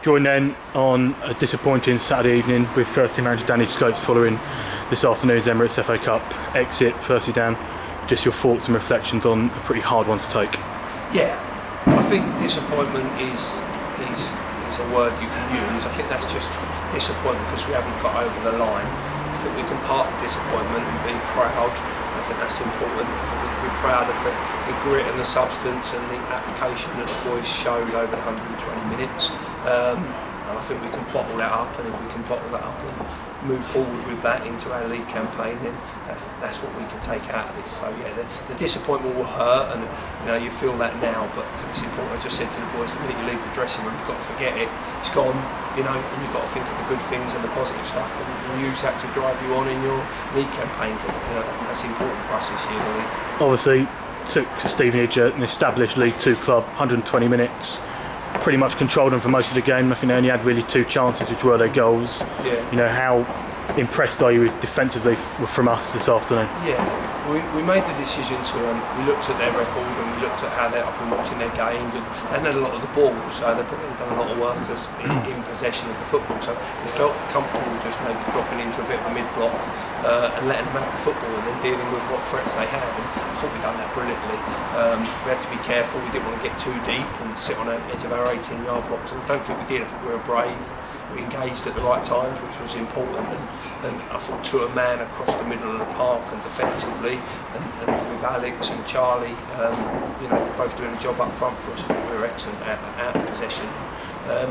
Joined then on a disappointing Saturday evening with first team manager Danny Scopes following this afternoon's Emirates FA Cup exit. Firstly, Dan, just your thoughts and reflections on a pretty hard one to take. Yeah, I think disappointment is a word you can use. I think that's just disappointment because we haven't got over the line. I think we can part the disappointment and be proud. I think that's important. I think we can be proud of the grit and the substance and the application that the boys showed over the 120 minutes. And I think we can bottle that up, and if we can bottle that up and move forward with that into our league campaign, then that's what we can take out of this. So yeah, the disappointment will hurt, and you feel that now, but I think it's important. I just said to the boys, the minute you leave the dressing room, you've got to forget it. It's gone, and you've got to think of the good things and the positive stuff, and use that to drive you on in your league campaign. That's important for us this year, the league. Obviously, took Stevenage, an established League Two club, 120 minutes. Pretty much controlled them for most of the game. I think they only had really two chances, which were their goals. Yeah. How impressed are you with defensively from us this afternoon? Yeah, we made the decision to. We looked at their record and we looked at how they're up and watching their games, and they had a lot of the ball, so they've done a lot of work in possession of the football. So we felt comfortable just maybe dropping into a bit of a mid block and letting them have the football, and then dealing with what threats they had. And I thought we'd done that brilliantly. We had to be careful. We didn't want to get too deep and sit on the edge of our 18-yard box. And I don't think we did. I think we were brave. We engaged at the right times, which was important, and I thought to a man across the middle of the park and defensively, and with Alex and Charlie, both doing a job up front for us. I think we were excellent out of possession.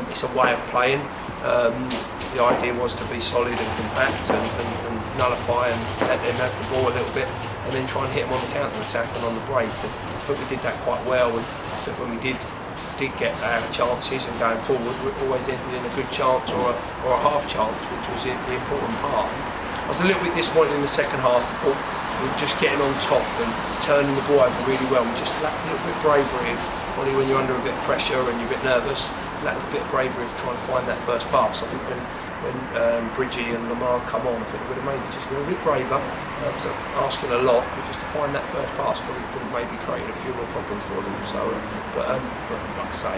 It's a way of playing. The idea was to be solid and compact and nullify and let them have the ball a little bit, and then try and hit them on the counter attack and on the break. And I think we did that quite well. And I think when we did get our chances, and going forward we always ended in a good chance or a half chance, which was the important part. I was a little bit disappointed in the second half. I thought we were just getting on top and turning the ball over really well. We just lacked a little bit of bravery, probably when you're under a bit of pressure and you're a bit nervous, lacked a bit of bravery of trying to find that first pass. I think when Bridgie and Lamar come on, I think we would have maybe just been a bit braver, so asking a lot, but just to find that first pass could have maybe created a few more problems for them. So, but like I say,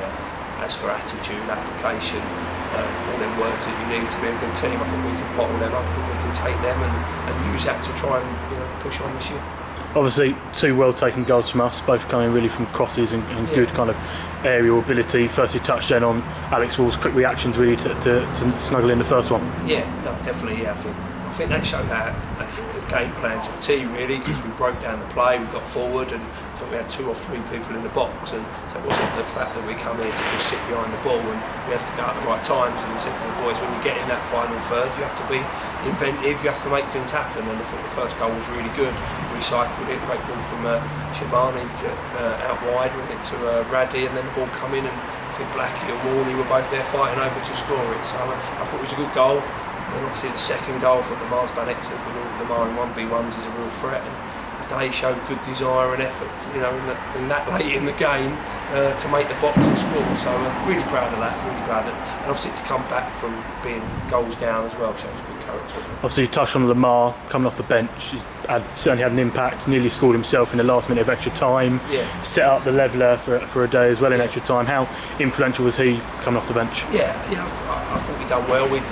as for attitude, application, all them words that you need to be a good team, I think we can bottle them up and we can take them and use that to try and push on this year. Obviously, two well-taken goals from us, both coming really from crosses and good kind of aerial ability. Firstly, touched then on Alex Wall's quick reactions really to snuggle in the first one. Yeah, no, definitely. Yeah, I think that showed the game plan to a T really, because we broke down the play, we got forward, and I think we had 2 or 3 people in the box, and so it wasn't the fact that we come here to just sit behind the ball, and we had to go at the right times. And I said to the boys, when you get in that final third, you have to be inventive, you have to make things happen. And I think the first goal was really good. Recycled it, great ball from Shabani to out wide, went it to Raddy, and then the ball come in, and I think Blackie and Warney were both there fighting over to score it. So I thought it was a good goal. And then obviously the second goal from Lamar's done excellent. We know Lamar in 1v1s is a real threat, and they showed good desire and effort, in that late in the game to make the box and score. So really proud of that, really proud of it. And obviously to come back from being goals down as well shows good character. Obviously you touched on Lamar coming off the bench. He certainly had an impact, nearly scored himself in the last minute of extra time. Yeah. Set up the leveller for a day as well in extra time. How influential was he coming off the bench? Yeah, I thought he done well. We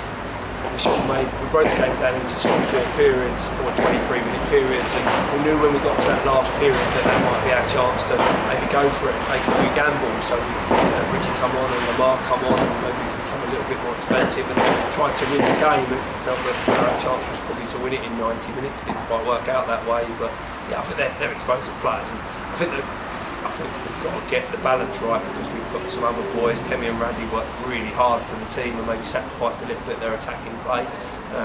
broke the game down into 4 periods, 4 23-minute periods, and we knew when we got to that last period that might be our chance to maybe go for it and take a few gambles. So Bridgie come on and Lamar come on, and maybe become a little bit more expensive and tried to win the game. We felt that our chance was probably to win it in 90 minutes. Didn't quite work out that way, but yeah, I think they're explosive players, and I think we've got to get the balance right, because we've got some other boys. Temi and Randy worked really hard for the team and maybe sacrificed a little bit their attacking play.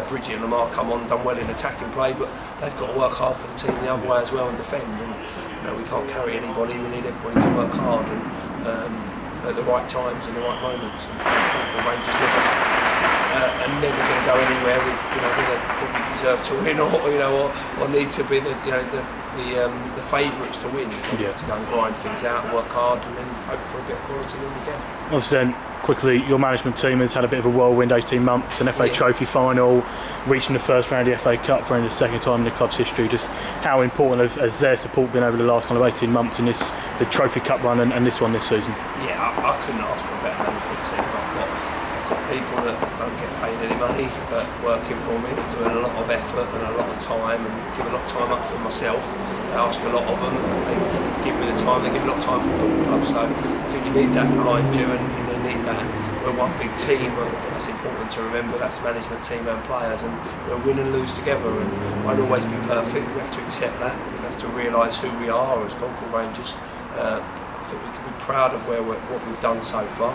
Bridgie and Lamar come on, done well in attacking play, but they've got to work hard for the team the other way as well and defend. And we can't carry anybody. We need everybody to work hard and at the right times and the right moments. And the Rangers are never going to go anywhere with they probably deserve to win or need to be the favourites to win. So we have to go and grind things out, work hard, and then hope for a bit of quality when we can. Obviously then, quickly, your management team has had a bit of a whirlwind 18 months, an FA Trophy final, reaching the first round of the FA Cup for only the second time in the club's history. Just how important has their support been over the last kind of 18 months in the Trophy Cup run and this one this season? Yeah, I couldn't ask for a better management team. I've got that don't get paid any money but working for me, that do a lot of effort and a lot of time and give a lot of time up for myself. I ask a lot of them and they give me the time, they give a lot of time for the football club, so I think you need that behind you and you need that. And we're one big team, I think that's important to remember, that's management team and players, and we'll win and lose together and won't always be perfect, we have to accept that, we have to realise who we are as Concord Rangers. I think we can be proud of what we've done so far.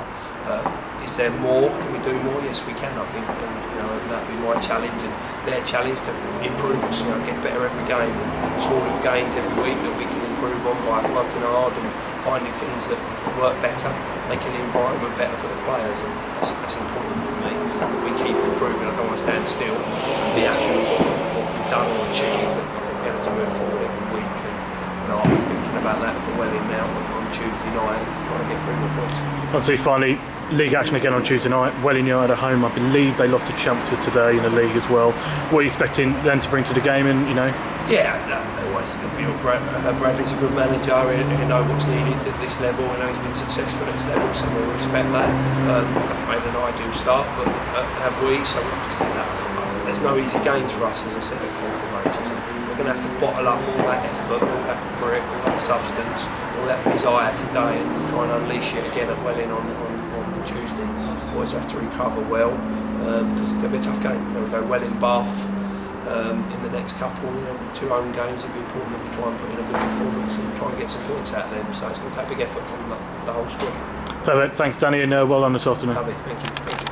Is there more? Can we do more? Yes, we can. I think, and that'd be my challenge and their challenge to improve us. Get better every game and small little gains every week that we can improve on by working hard and finding things that work better, making the environment better for the players. And that's important for me, that we keep improving. I don't want to stand still and be happy with what we've done or achieved. I think we have to move forward every week. And I'll be thinking about that for Welling now on Tuesday night, trying to get 3 more points. I'll see finally, league action again on Tuesday night. Welling United at home. I believe they lost to Chelmsford today in the league as well. What are you expecting them to bring to the game? And yeah, always. Bradley's a good manager. He knows what's needed at this level. I know he's been successful at this level, so we'll respect that. Haven't made an ideal start, but have we? So we have to see that. There's no easy games for us, as I said, at Concord Rangers. We're going to have to bottle up all that effort, all that grit, all that substance, all that desire today and try and unleash it again at Welling on Tuesday. Boys have to recover well because it's going to be a tough game. We'll go Welling Bath in the next couple. 2 home games. It'll be important that we try and put in a good performance and try and get some points out of them. So it's going to take big effort from the whole squad. Perfect. Thanks, Danny, and well done this afternoon. Lovely. Thank you.